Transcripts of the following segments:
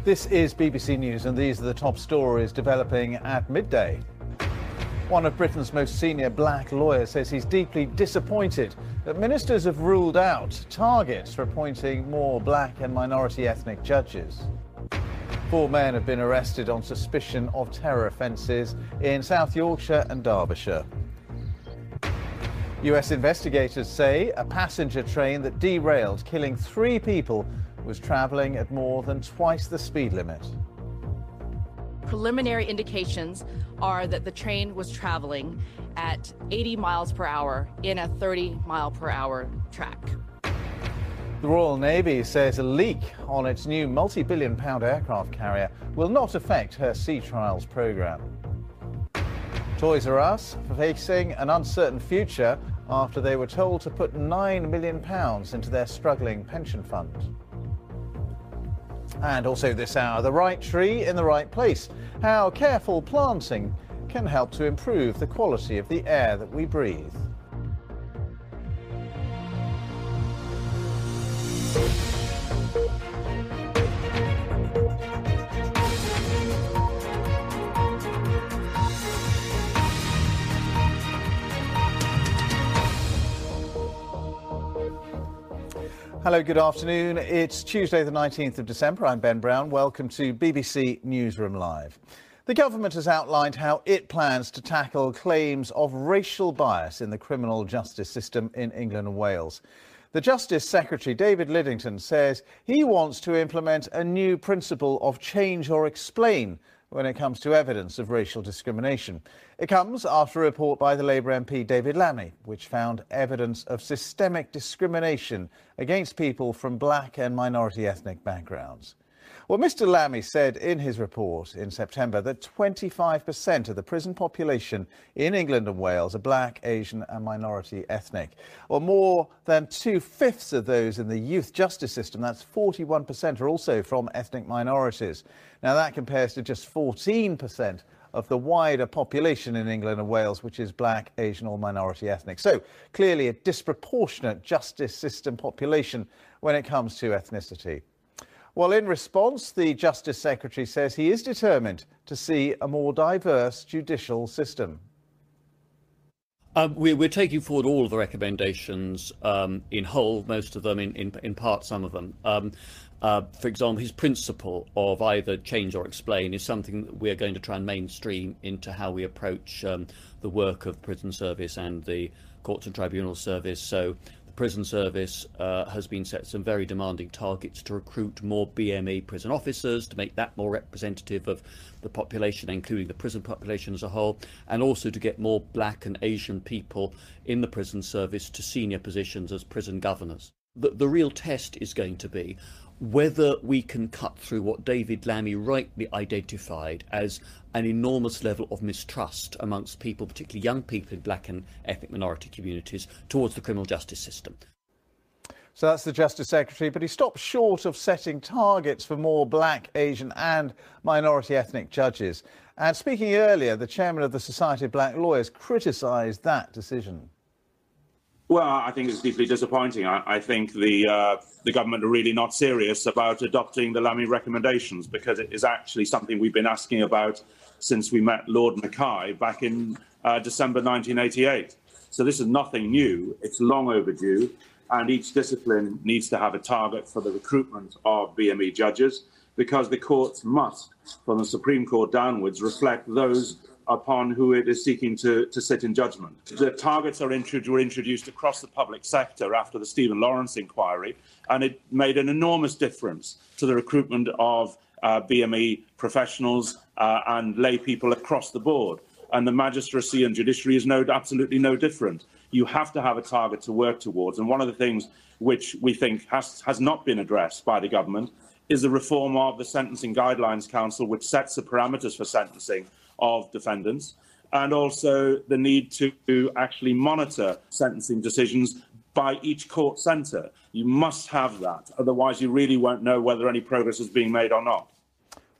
This is BBC News, and these are the top stories developing at midday. One of Britain's most senior black lawyers says he's deeply disappointed that ministers have ruled out targets for appointing more black and minority ethnic judges. 4 men have been arrested on suspicion of terror offences in South Yorkshire and Derbyshire. US investigators say a passenger train that derailed, killing 3 people, was travelling at more than twice the speed limit. Preliminary indications are that the train was traveling at 80 miles per hour in a 30-mile-per-hour track. The Royal Navy says a leak on its new multi-billion-pound aircraft carrier will not affect her sea trials programme. Toys R Us facing an uncertain future after they were told to put £9 million into their struggling pension fund. And also this hour, the right tree in the right place. How careful planting can help to improve the quality of the air that we breathe. Hello, good afternoon. It's Tuesday the 19th of December. I'm Ben Brown. Welcome to BBC Newsroom Live. The government has outlined how it plans to tackle claims of racial bias in the criminal justice system in England and Wales. The Justice Secretary, David Lidington, says he wants to implement a new principle of change or explain when it comes to evidence of racial discrimination. It comes after a report by the Labour MP David Lammy, which found evidence of systemic discrimination against people from black and minority ethnic backgrounds. Well, Mr Lammy said in his report in September that 25% of the prison population in England and Wales are black, Asian and minority ethnic. Or more than 2/5 of those in the youth justice system, that's 41%, are also from ethnic minorities. Now that compares to just 14% of the wider population in England and Wales, which is black, Asian or minority ethnic. So clearly a disproportionate justice system population when it comes to ethnicity. Well, in response, the Justice Secretary says he is determined to see a more diverse judicial system. We're taking forward all of the recommendations in whole, most of them, in part, some of them. For example, his principle of either change or explain is something that we're going to try and mainstream into how we approach the work of prison service and the courts and tribunal service. So the prison service has been set some very demanding targets to recruit more BME prison officers, to make that more representative of the population, including the prison population as a whole, and also to get more black and Asian people in the prison service to senior positions as prison governors. The real test is going to be whether we can cut through what David Lammy rightly identified as an enormous level of mistrust amongst people, particularly young people in black and ethnic minority communities, towards the criminal justice system. So that's the Justice Secretary, but he stopped short of setting targets for more black, Asian and minority ethnic judges. And speaking earlier, the chairman of the Society of Black Lawyers criticised that decision. Well, I think it's deeply disappointing. I think the government are really not serious about adopting the Lammy recommendations, because it is actually something we've been asking about since we met Lord Mackay back in December 1988. So this is nothing new. It's long overdue, and each discipline needs to have a target for the recruitment of BME judges, because the courts must, from the Supreme Court downwards, reflect those upon who it is seeking to sit in judgment. The targets were introduced across the public sector after the Stephen Lawrence inquiry, and it made an enormous difference to the recruitment of BME professionals and lay people across the board. And the magistracy and judiciary is absolutely no different. You have to have a target to work towards. And one of the things which we think has not been addressed by the government is the reform of the Sentencing Guidelines Council, which sets the parameters for sentencing of defendants, and also the need to actually monitor sentencing decisions by each court centre. You must have that, otherwise you really won't know whether any progress is being made or not.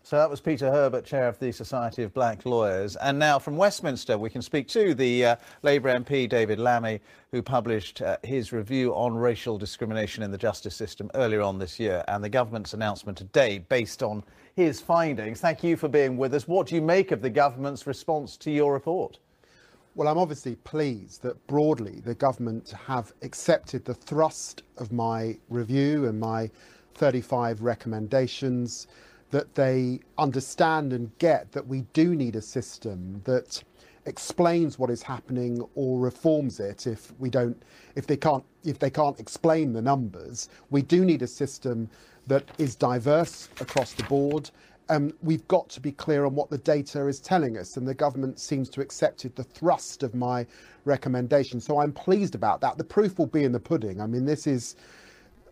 So that was Peter Herbert, chair of the Society of Black Lawyers. And now from Westminster, we can speak to the Labour MP, David Lammy, who published his review on racial discrimination in the justice system earlier on this year, and the government's announcement today based on his findings. Thank you for being with us. What do you make of the government's response to your report? Well, I'm obviously pleased that broadly the government have accepted the thrust of my review and my 35 recommendations, that they understand and get that we do need a system that explains what is happening or reforms it if they can't explain the numbers. We do need a system that is diverse across the board. We've got to be clear on what the data is telling us, and the government seems to have accepted the thrust of my recommendation. So I'm pleased about that. The proof will be in the pudding. I mean,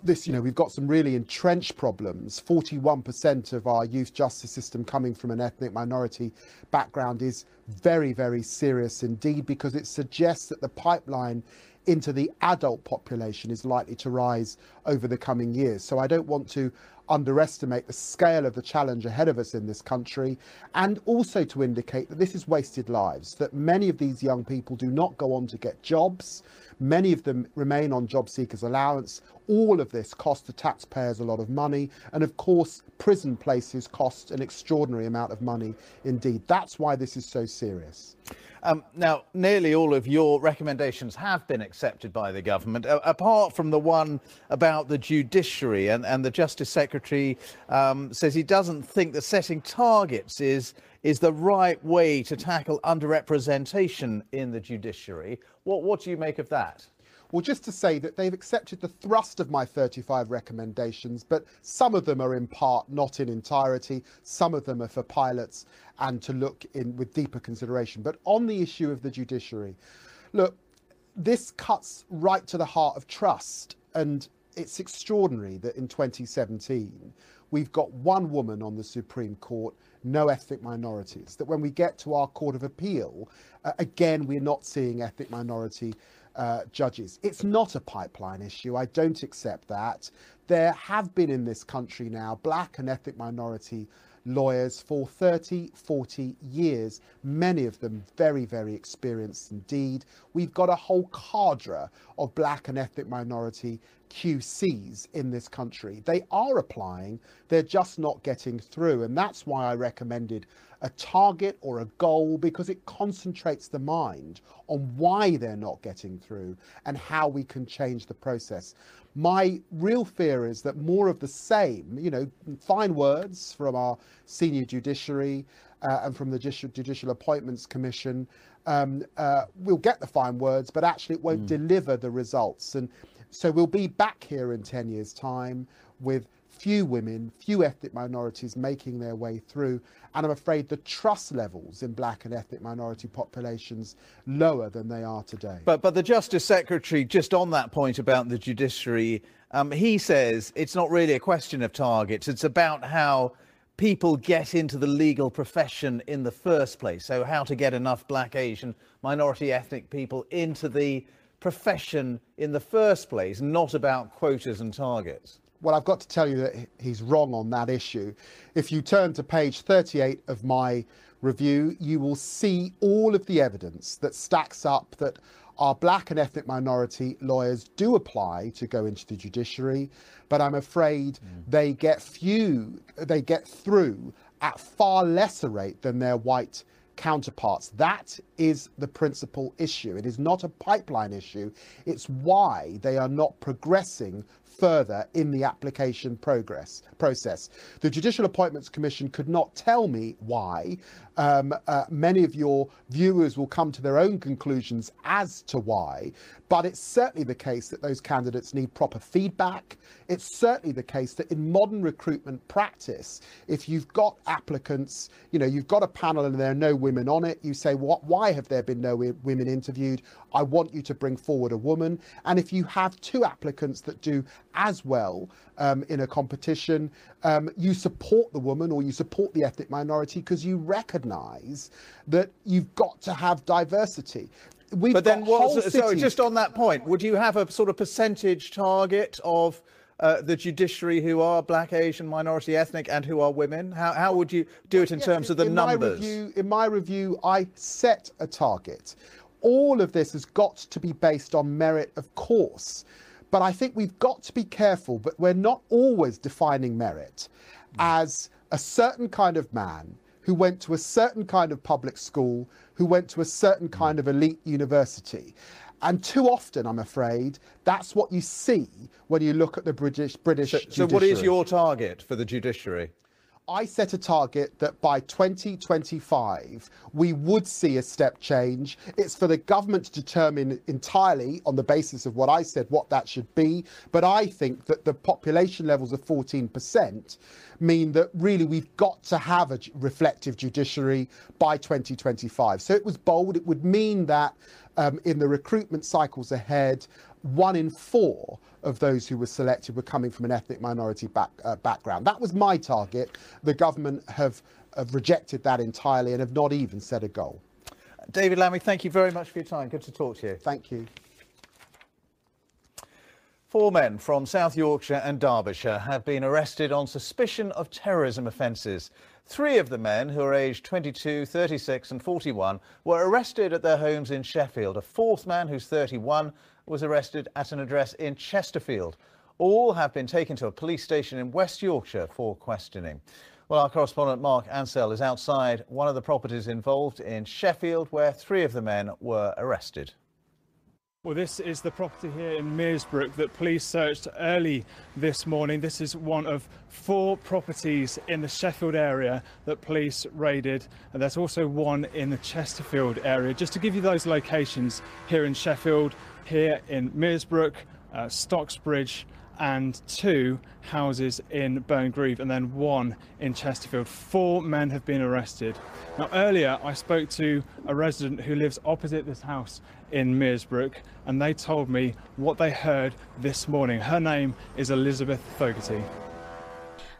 we've got some really entrenched problems. 41% of our youth justice system coming from an ethnic minority background is very, very serious indeed, because it suggests that the pipeline into the adult population is likely to rise over the coming years. So I don't want to underestimate the scale of the challenge ahead of us in this country, and also to indicate that this is wasted lives, that many of these young people do not go on to get jobs. Many of them remain on job seekers allowance. All of this costs the taxpayers a lot of money. And of course, prison places cost an extraordinary amount of money indeed. That's why this is so serious. Now, nearly all of your recommendations have been accepted by the government, apart from the one about the judiciary. And the Justice Secretary says he doesn't think that setting targets is the right way to tackle underrepresentation in the judiciary. What do you make of that? Well, just to say that they've accepted the thrust of my 35 recommendations, but some of them are in part, not in entirety. Some of them are for pilots and to look in with deeper consideration. But on the issue of the judiciary, look, this cuts right to the heart of trust. And it's extraordinary that in 2017, we've got one woman on the Supreme Court, no ethnic minorities, that when we get to our Court of Appeal, again, we're not seeing ethnic minority judges. It's not a pipeline issue. I don't accept that. There have been in this country now black and ethnic minority lawyers for 30, 40 years, many of them very, very experienced indeed. We've got a whole cadre of black and ethnic minority QCs in this country. They are applying, they're just not getting through. And that's why I recommended a target or a goal, because it concentrates the mind on why they're not getting through and how we can change the process. My real fear is that more of the same, fine words from our senior judiciary and from the Judicial Appointments Commission, we'll get the fine words, but actually it won't deliver the results. And so we'll be back here in 10 years' time with few women, few ethnic minorities making their way through. And I'm afraid the trust levels in black and ethnic minority populations lower than they are today. But the Justice Secretary, just on that point about the judiciary, he says it's not really a question of targets. It's about how people get into the legal profession in the first place. So how to get enough black, Asian, minority ethnic people into the profession in the first place, not about quotas and targets. Well, I've got to tell you that he's wrong on that issue. If you turn to page 38 of my review, you will see all of the evidence that stacks up that our black and ethnic minority lawyers do apply to go into the judiciary, but I'm afraid they get through at far lesser rate than their white counterparts. That is the principal issue. It is not a pipeline issue. It's why they are not progressing further in the application process. The Judicial Appointments Commission could not tell me why. Many of your viewers will come to their own conclusions as to why, but it's certainly the case that those candidates need proper feedback. It's certainly the case that in modern recruitment practice, if you've got applicants, you've got a panel and there are no women on it, you say, why have there been no women interviewed? I want you to bring forward a woman. And if you have two applicants that do as well in a competition, you support the woman or you support the ethnic minority because you recognise that you've got to have diversity. So just on that point, would you have a sort of percentage target of the judiciary who are black, Asian, minority, ethnic and who are women? How would you do it in terms of the numbers? In my review, I set a target. All of this has got to be based on merit, of course. But I think we've got to be careful, but we're not always defining merit as a certain kind of man who went to a certain kind of public school, who went to a certain kind of elite university. And too often, I'm afraid, that's what you see when you look at the British judiciary. So what is your target for the judiciary? I set a target that by 2025 we would see a step change. It's for the government to determine entirely on the basis of what I said what that should be. But I think that the population levels of 14% mean that really we've got to have a reflective judiciary by 2025. So it was bold. It would mean that in the recruitment cycles ahead, 1 in 4 of those who were selected were coming from an ethnic minority background. That was my target. The government have rejected that entirely and have not even set a goal. David Lammy, thank you very much for your time. Good to talk to you. Thank you. 4 men from South Yorkshire and Derbyshire have been arrested on suspicion of terrorism offences. 3 of the men, who are aged 22, 36 and 41, were arrested at their homes in Sheffield. A 4th man, who's 31, was arrested at an address in Chesterfield. All have been taken to a police station in West Yorkshire for questioning. Well, our correspondent Mark Ansell is outside one of the properties involved in Sheffield, where 3 of the men were arrested. Well, this is the property here in Meersbrook that police searched early this morning. This is one of 4 properties in the Sheffield area that police raided, and there's also one in the Chesterfield area. Just to give you those locations, here in Sheffield, here in Meersbrook, Stocksbridge, and 2 houses in Burngreave, and then 1 in Chesterfield. 4 men have been arrested. Now, earlier I spoke to a resident who lives opposite this house in Meersbrook, and they told me what they heard this morning. Her name is Elizabeth Fogarty.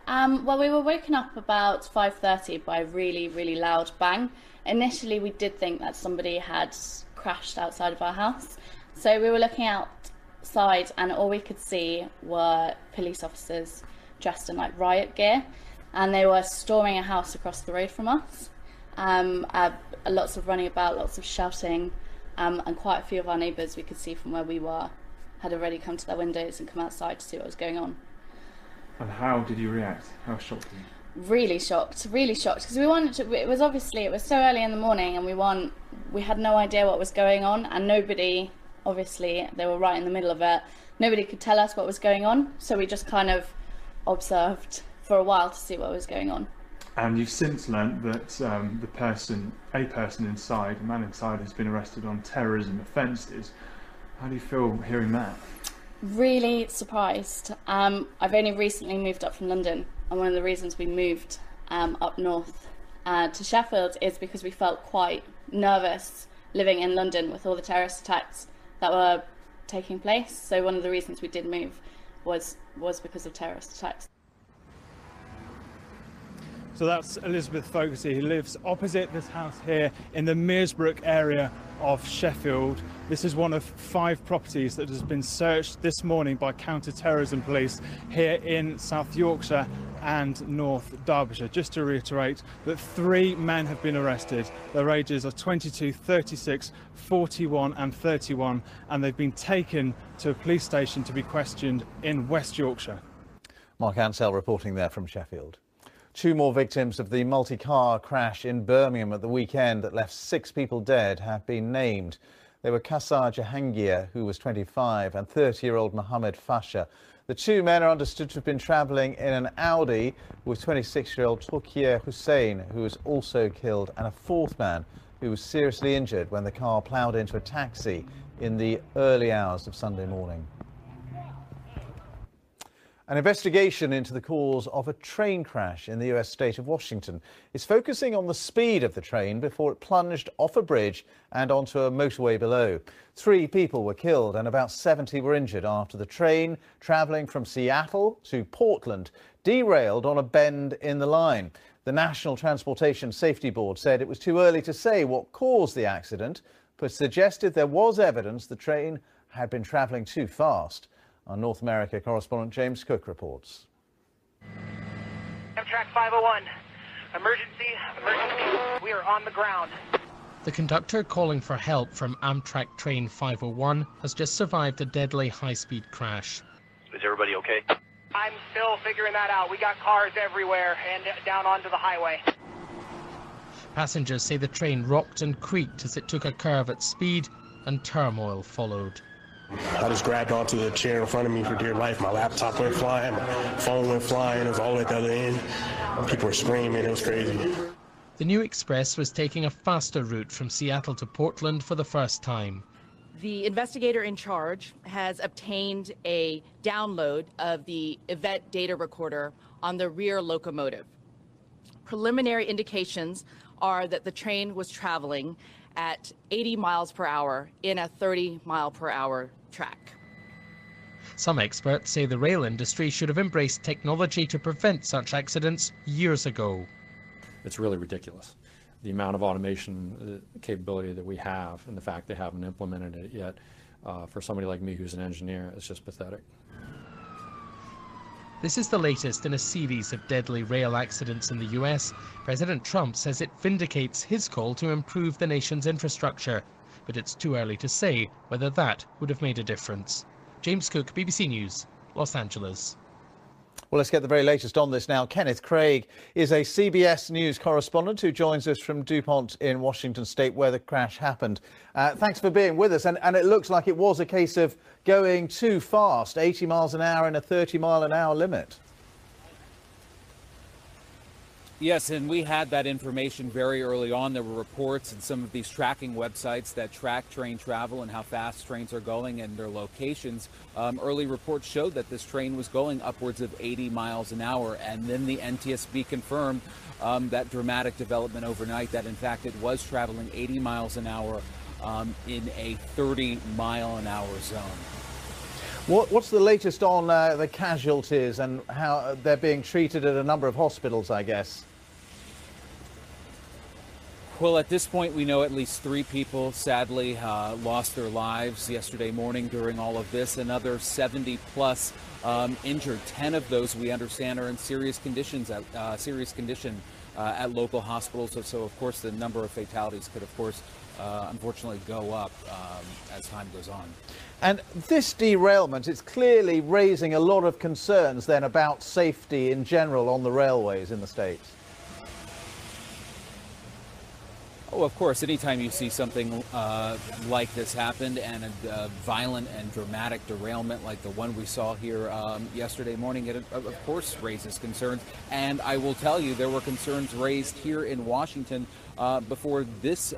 Well, we were woken up about 5:30 by a really, really loud bang. Initially, we did think that somebody had crashed outside of our house. So we were looking outside, and all we could see were police officers dressed in like riot gear, and they were storming a house across the road from us. Lots of running about, lots of shouting, and quite a few of our neighbours we could see from where we were had already come to their windows and come outside to see what was going on. And how did you react? How shocked were you? Really shocked, because we wanted to. It was so early in the morning, and we had no idea what was going on, and nobody, obviously, they were right in the middle of it. Nobody could tell us what was going on, so we just kind of observed for a while to see what was going on. And you've since learnt that a man inside, has been arrested on terrorism offences. How do you feel hearing that? Really surprised. I've only recently moved up from London, and one of the reasons we moved up north to Sheffield is because we felt quite nervous living in London with all the terrorist attacks that were taking place. So one of the reasons we did move was because of terrorist attacks. So that's Elizabeth Fogarty, who lives opposite this house here in the Meersbrook area of Sheffield. This is one of 5 properties that has been searched this morning by counter-terrorism police here in South Yorkshire and North Derbyshire. Just to reiterate that 3 men have been arrested. Their ages are 22, 36, 41 and 31, and they've been taken to a police station to be questioned in West Yorkshire. Mark Ansell reporting there from Sheffield. 2 more victims of the multi-car crash in Birmingham at the weekend that left 6 people dead have been named. They were Kassar Jahangir, who was 25, and 30-year-old Mohammed Fasha. The 2 men are understood to have been travelling in an Audi with 26-year-old Tokir Hussain, who was also killed, and a 4th man who was seriously injured when the car ploughed into a taxi in the early hours of Sunday morning. An investigation into the cause of a train crash in the US state of Washington is focusing on the speed of the train before it plunged off a bridge and onto a motorway below. 3 people were killed and about 70 were injured after the train, travelling from Seattle to Portland, derailed on a bend in the line. The National Transportation Safety Board said it was too early to say what caused the accident, but suggested there was evidence the train had been travelling too fast. Our North America correspondent James Cook reports. Amtrak 501. Emergency. We are on the ground. The conductor calling for help from Amtrak train 501 has just survived a deadly high-speed crash. Is everybody okay? I'm still figuring that out. We got cars everywhere and down onto the highway. Passengers say the train rocked and creaked as it took a curve at speed, and turmoil followed. I just grabbed onto the chair in front of me for dear life. My laptop went flying, my phone went flying, it was all at the other end. People were screaming, it was crazy. The new express was taking a faster route from Seattle to Portland for the first time. The investigator in charge has obtained a download of the event data recorder on the rear locomotive. Preliminary indications are that the train was traveling at 80 miles per hour in a 30-mile-per-hour track. Some experts say the rail industry should have embraced technology to prevent such accidents years ago. It's really ridiculous. The amount of automation capability that we have and the fact they haven't implemented it yet, for somebody like me who's an engineer, is just pathetic. This is the latest in a series of deadly rail accidents in the US. President Trump says it vindicates his call to improve the nation's infrastructure, but it's too early to say whether that would have made a difference. James Cook, BBC News, Los Angeles. Well, let's get the very latest on this now. Kenneth Craig is a CBS News correspondent who joins us from DuPont in Washington State, where the crash happened. Thanks for being with us. And it looks like it was a case of going too fast, 80 miles an hour in a 30-mile-an-hour limit. Yes, and we had that information very early on. There were reports in some of these tracking websites that track train travel and how fast trains are going and their locations. Early reports showed that this train was going upwards of 80 miles an hour, and then the NTSB confirmed that dramatic development overnight, that in fact it was traveling 80 miles an hour in a 30-mile-an-hour zone. What's the latest on the casualties and how they're being treated at a number of hospitals, I guess? Well, at this point, we know at least 3 people sadly lost their lives yesterday morning during all of this. Another 70 plus injured. 10 of those, we understand, are in serious condition at local hospitals. So, of course, the number of fatalities could, of course, unfortunately go up as time goes on. And this derailment is clearly raising a lot of concerns then about safety in general on the railways in the States. Oh, of course, anytime you see something like this happen, and a violent and dramatic derailment like the one we saw here yesterday morning, it of course raises concerns. And I will tell you, there were concerns raised here in Washington before this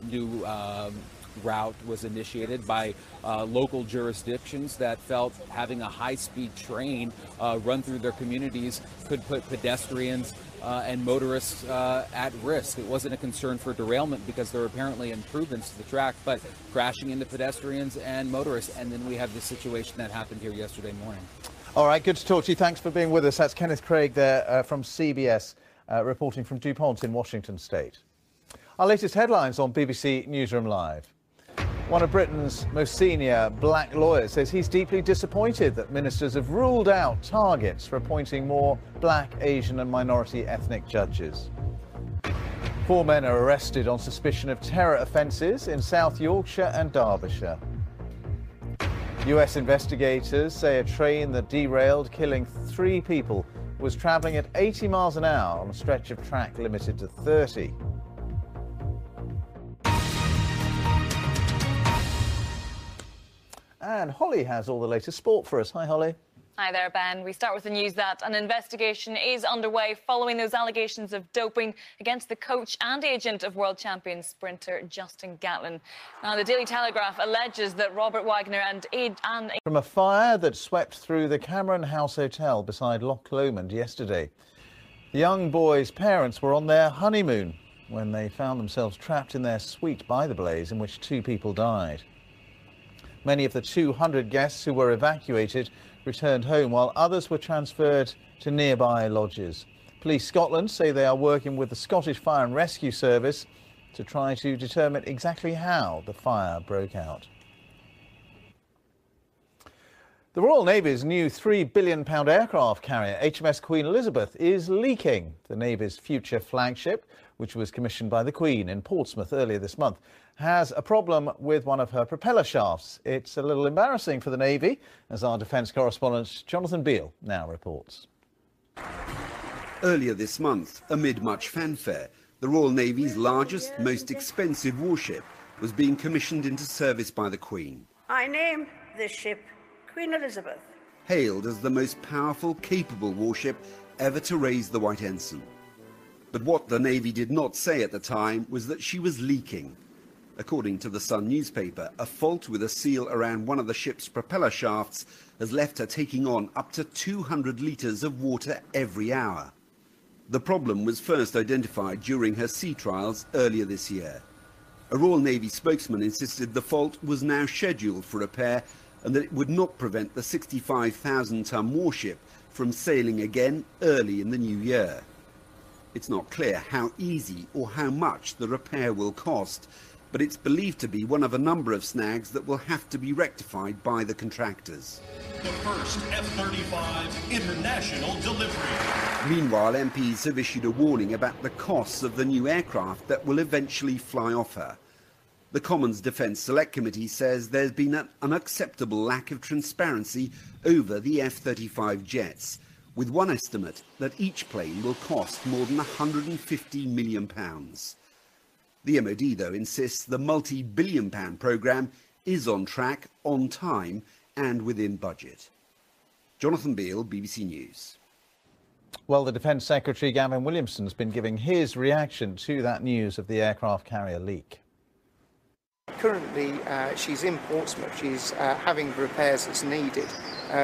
new route was initiated by local jurisdictions that felt having a high-speed train run through their communities could put pedestrians and motorists at risk. It wasn't a concern for derailment because there are apparently improvements to the track, but crashing into pedestrians and motorists. And then we have the situation that happened here yesterday morning. All right, good to talk to you. Thanks for being with us. That's Kenneth Craig there from CBS, reporting from DuPont in Washington State. Our latest headlines on BBC Newsroom Live. One of Britain's most senior black lawyers says he's deeply disappointed that ministers have ruled out targets for appointing more black, Asian and minority ethnic judges. 4 men are arrested on suspicion of terror offences in South Yorkshire and Derbyshire. US investigators say a train that derailed, killing 3 people, was travelling at 80 miles an hour on a stretch of track limited to 30. And Holly has all the latest sport for us. Hi, Holly. Hi there, Ben. We start with the news that an investigation is underway following those allegations of doping against the coach and agent of world champion sprinter Justin Gatlin. Now, the Daily Telegraph alleges that Robert Wagner and from a fire that swept through the Cameron House Hotel beside Loch Lomond yesterday. The young boy's parents were on their honeymoon when they found themselves trapped in their suite by the blaze, in which 2 people died. Many of the 200 guests who were evacuated returned home, while others were transferred to nearby lodges. Police Scotland say they are working with the Scottish Fire and Rescue Service to try to determine exactly how the fire broke out. The Royal Navy's new £3 billion aircraft carrier, HMS Queen Elizabeth, is leaking. The Navy's future flagship, which was commissioned by the Queen in Portsmouth earlier this month, has a problem with one of her propeller shafts. It's a little embarrassing for the Navy, as our defence correspondent Jonathan Beale now reports. Earlier this month, amid much fanfare, the Royal Navy's largest, most expensive warship was being commissioned into service by the Queen. I named this ship Queen Elizabeth. Hailed as the most powerful, capable warship ever to raise the White Ensign. But what the Navy did not say at the time was that she was leaking. According to the Sun newspaper, a fault with a seal around one of the ship's propeller shafts has left her taking on up to 200 litres of water every hour. The problem was first identified during her sea trials earlier this year. A Royal Navy spokesman insisted the fault was now scheduled for repair and that it would not prevent the 65,000-ton warship from sailing again early in the new year. It's not clear how easy or how much the repair will cost, but it's believed to be one of a number of snags that will have to be rectified by the contractors. The first F-35 international delivery. Meanwhile, MPs have issued a warning about the costs of the new aircraft that will eventually fly off her. The Commons Defence Select Committee says there's been an unacceptable lack of transparency over the F-35 jets, with one estimate that each plane will cost more than £150 million. The MOD, though, insists the multi-billion-pound programme is on track, on time and within budget. Jonathan Beale, BBC News. Well, the Defence Secretary Gavin Williamson has been giving his reaction to that news of the aircraft carrier leak. Currently, she's in Portsmouth. She's having the repairs that's needed.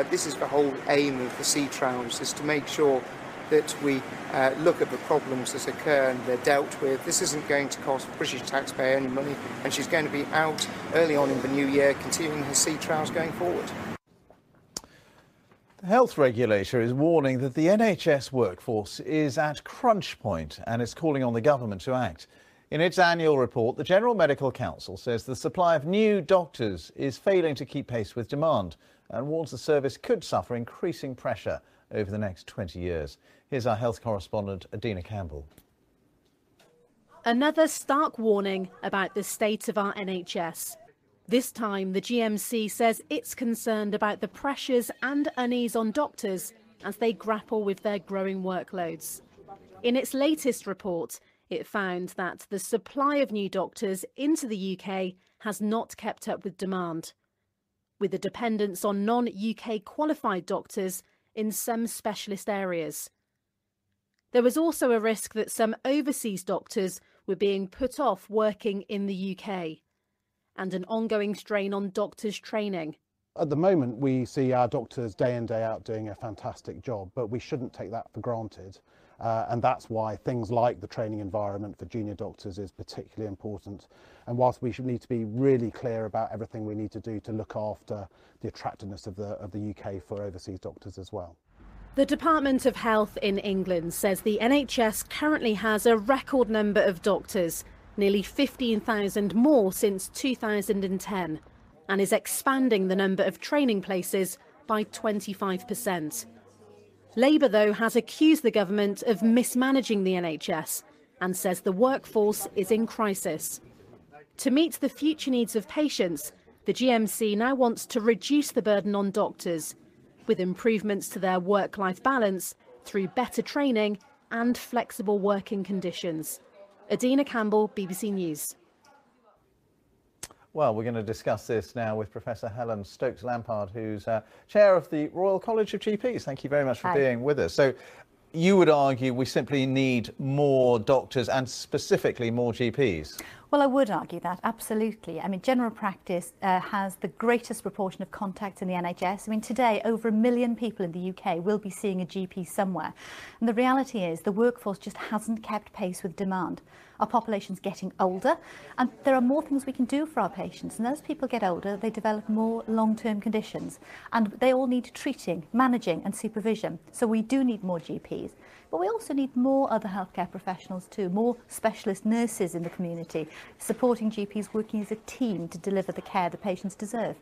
This is the whole aim of the sea trials, is to make sure that we look at the problems that occur and they're dealt with. This isn't going to cost the British taxpayer any money, and she's going to be out early on in the new year, continuing her sea trials going forward. The health regulator is warning that the NHS workforce is at crunch point and is calling on the government to act. In its annual report, the General Medical Council says the supply of new doctors is failing to keep pace with demand and warns the service could suffer increasing pressure over the next 20 years. Here's our health correspondent, Adina Campbell. Another stark warning about the state of our NHS. This time, the GMC says it's concerned about the pressures and unease on doctors as they grapple with their growing workloads. In its latest report, it found that the supply of new doctors into the UK has not kept up with demand, with a dependence on non-UK qualified doctors in some specialist areas. There was also a risk that some overseas doctors were being put off working in the UK, and an ongoing strain on doctors' training. At the moment, we see our doctors day in, day out doing a fantastic job, but we shouldn't take that for granted. And that's why things like the training environment for junior doctors is particularly important. And whilst we should need to be really clear about everything we need to do to look after the attractiveness of the UK for overseas doctors as well. The Department of Health in England says the NHS currently has a record number of doctors, nearly 15,000 more since 2010, and is expanding the number of training places by 25%. Labour, though, has accused the government of mismanaging the NHS and says the workforce is in crisis. To meet the future needs of patients, the GMC now wants to reduce the burden on doctors, with improvements to their work-life balance through better training and flexible working conditions. Adina Campbell, BBC News. Well, we're going to discuss this now with Professor Helen Stokes-Lampard, who's chair of the Royal College of GPs. Thank you very much for being with us. So you would argue we simply need more doctors and specifically more GPs? Well, I would argue that, absolutely. I mean, general practice has the greatest proportion of contacts in the NHS. I mean, today, over 1 million people in the UK will be seeing a GP somewhere. And the reality is the workforce just hasn't kept pace with demand. Our population's getting older, and there are more things we can do for our patients. And as people get older, they develop more long-term conditions. And they all need treating, managing and supervision. So we do need more GPs. But we also need more other healthcare professionals too, more specialist nurses in the community, supporting GPs working as a team to deliver the care the patients deserve.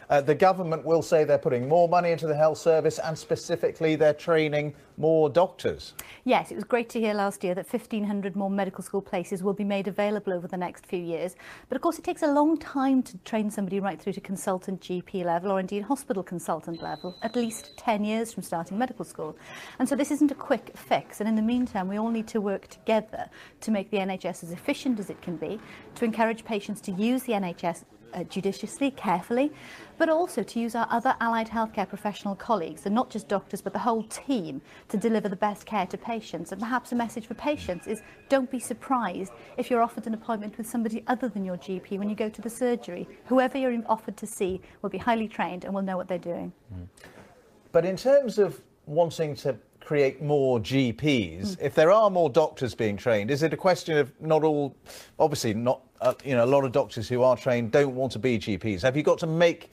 The government will say they're putting more money into the health service and specifically they're training more doctors. Yes, it was great to hear last year that 1,500 more medical school places will be made available over the next few years. But of course, it takes a long time to train somebody right through to consultant GP level or indeed hospital consultant level, at least 10 years from starting medical school. And so this isn't a quick fix. And in the meantime, we all need to work together to make the NHS as efficient as it can be, to encourage patients to use the NHS judiciously, carefully, but also to use our other allied healthcare professional colleagues, and not just doctors, but the whole team, to deliver the best care to patients. And perhaps a message for patients is don't be surprised if you're offered an appointment with somebody other than your GP when you go to the surgery. Whoever you're offered to see will be highly trained and will know what they're doing. But in terms of wanting to create more GPs, if there are more doctors being trained, is it a question of not all, obviously not, a lot of doctors who are trained don't want to be GPs. Have you got to make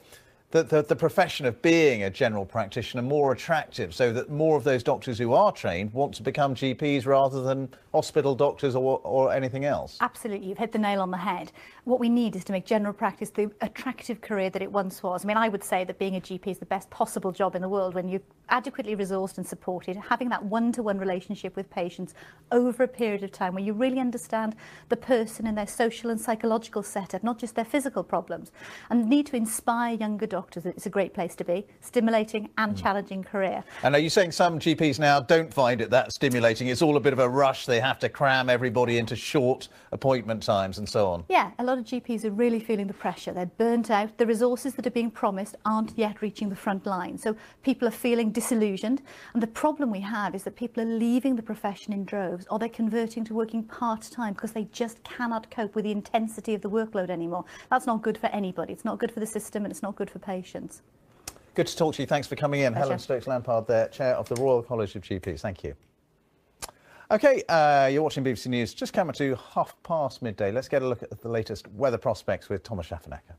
the profession of being a general practitioner more attractive so that more of those doctors who are trained want to become GPs rather than hospital doctors or anything else? Absolutely, you've hit the nail on the head. What we need is to make general practice the attractive career that it once was. I mean, I would say that being a GP is the best possible job in the world when you're adequately resourced and supported, having that one-to-one relationship with patients over a period of time where you really understand the person and their social and psychological setup, not just their physical problems, and need to inspire younger doctors. It's a great place to be, stimulating and challenging career. And are you saying some GPs now don't find it that stimulating? It's all a bit of a rush. They have to cram everybody into short appointment times and so on. Yeah, a lot of GPs are really feeling the pressure. They're burnt out. The resources that are being promised aren't yet reaching the front line. So people are feeling disillusioned. And the problem we have is that people are leaving the profession in droves, or they're converting to working part-time because they just cannot cope with the intensity of the workload anymore. That's not good for anybody. It's not good for the system and it's not good for patients. Good to talk to you. Thanks for coming in. Pleasure. Helen Stokes-Lampard there, Chair of the Royal College of GPs. Thank you. OK, you're watching BBC News. Just coming to midday. Let's get a look at the latest weather prospects with Thomas Schaffernecker.